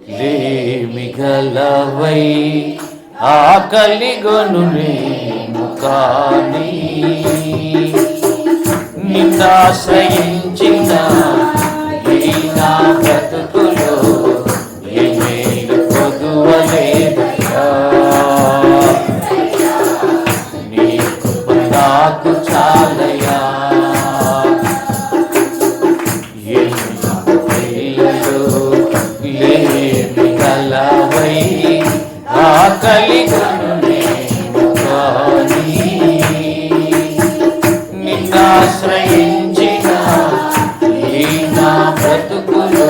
లేమిగలవై ఆకలిగొనునేము కానీ నిన్నాశ్రయించిన ఈ నా బ్రతుకులో ఏ మేలు కొదువలేదయ్యా. నీ కృప నాకు చాలయ్యా. లేమిగలవై ఆకలిగొనునేము కానీ నిన్నాశ్రయించిన ఈ నా బ్రతుకులో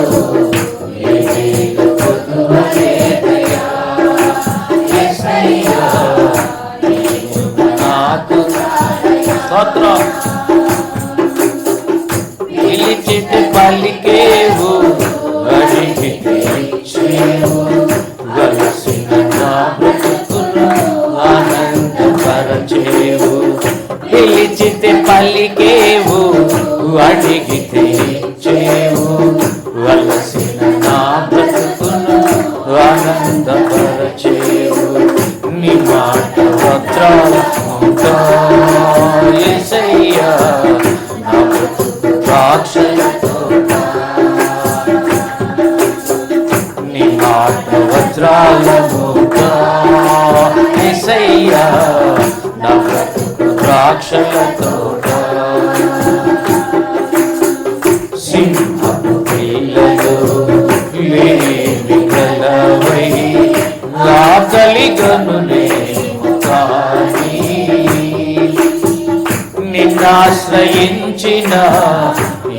ఏ మేలు కొదువలేదయ్యా. యేసయ్యా నాకు స్తోత్రం. పిలిచితే పలికేవు, అడిగితే ఇచ్చేవు, వలసిన నా బ్రతుకును ఆనందపరచేవు. పిలిచితే పలికేవు, అడిగితే ఇచ్చేవు, వలసిన నా బ్రతుకును ఆనందపరచేవు. నీ మాట వద్రాలముగా యేసయ్యా నా బ్రతుకు ద్రాక్షలతో. నీ మాట వజ్రాలముగా యేసయ్యా నా బ్రతుకు ద్రాక్షలతో. సింహపు పిల్లలు లేమిగలవై ఆకలిగొనునేము కానీ నిన్నాశ్రయించిన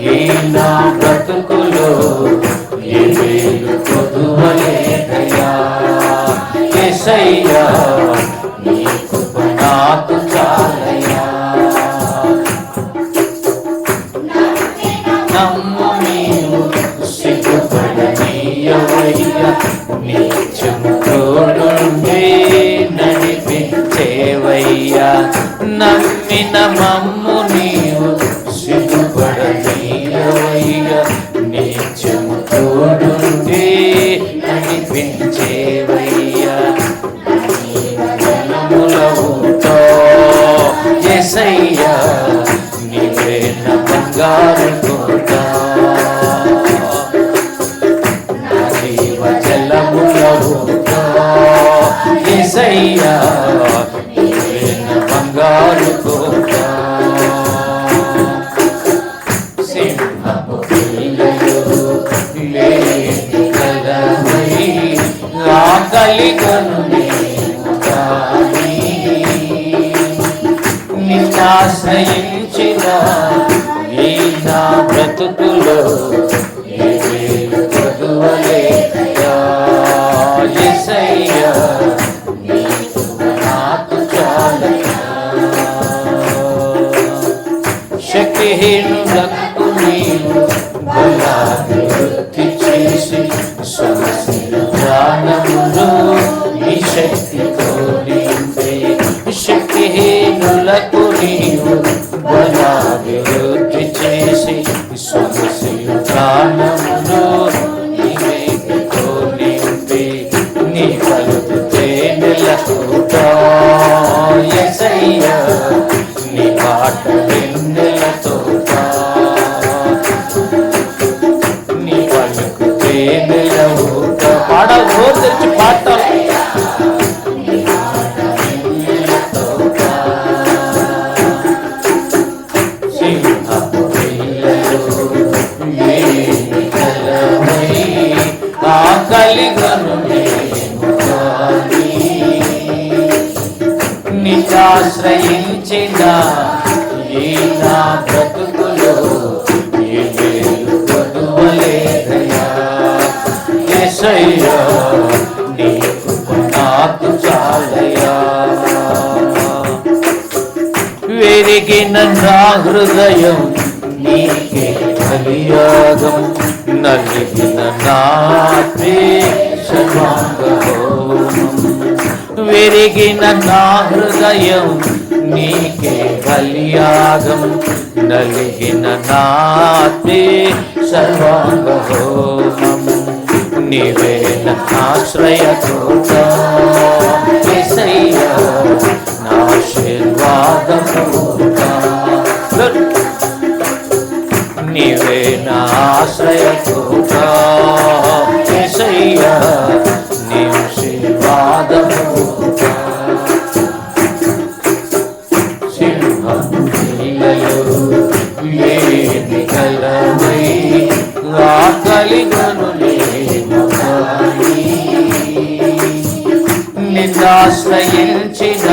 ఈ నా బ్రతుకులో ఏ మేలు కొదువలేదయ్యా. యేసయ్యా నీ కృప నాకు చాలయ్యా. నమ్ము నీవు సిగ్గుపడనీయవయ్యా. నిత్యము తోడుండి నడిపించేవయ్యా. నమ్మిన మమ్ము నీవు సిగ్గుపడనీయవయ్యా. నిత్యము తోడుండి నడిపించేవయ్యా. జనములవుతో యేసయ్యా నీవే నా బంగారు కోట. నా జీవ జలములవుతో యేసయ్యా నీవే నా బంగారు కోట. సింహపు పిల్లలు లేమిగలవై ఆకలిగొనునేము కానీ నిన్నాశ్రయించిన ఈ నా బ్రతుకులో ఏ మేలు కొదువలేదయ్యా. యేసయ్యా నీ కృప నాకు చాలయ్యా. శక్తిహీనులకు నీవు బలాభివృద్ధి చేసి సమస్య జ్ఞానమును నీ శక్తితో నింపే. శక్తిహీనులకు నీవు బలాభివృద్ధి చేసి సమస్య జ్ఞానమును నీ శక్తితో నింపే. నీ పలుకు తేనెలకు యేసయ్యా నీ మాట వెన్నెలతో. నీ పలుకు తేనెలవు పాడవు తెచ్చి పాడతారు. సింహపు పిల్లలు లేమిగలవై ఆకలిగొనునేము కానీ నిన్నాశ్రయించిన ఈ నా బ్రతుకులో ఏ మేలు కొదువలేదయ్యా. యేసయ్యా నీ కృప నాకు చాలయ్యా. వెరిగిన నా హృదయం నీకే బలియాగం. నలిగిన నా సర్వాంగహోమం. విరిగిన నా హృదయం నీకే బలియాగం. నలిగిన నాతే సర్వాంగహోమం. నీవే నా ఆశ్రయకోట యేసయ్యా నా ఆశీర్వాదమూట నీవే నా ఆశ్రయకోట యేసయ్యా నీ ఆశీర్వాదమూట సింహం పిల్లలు ఏమి కలవై ఆకలిగను నిన్నాశ్రయించిన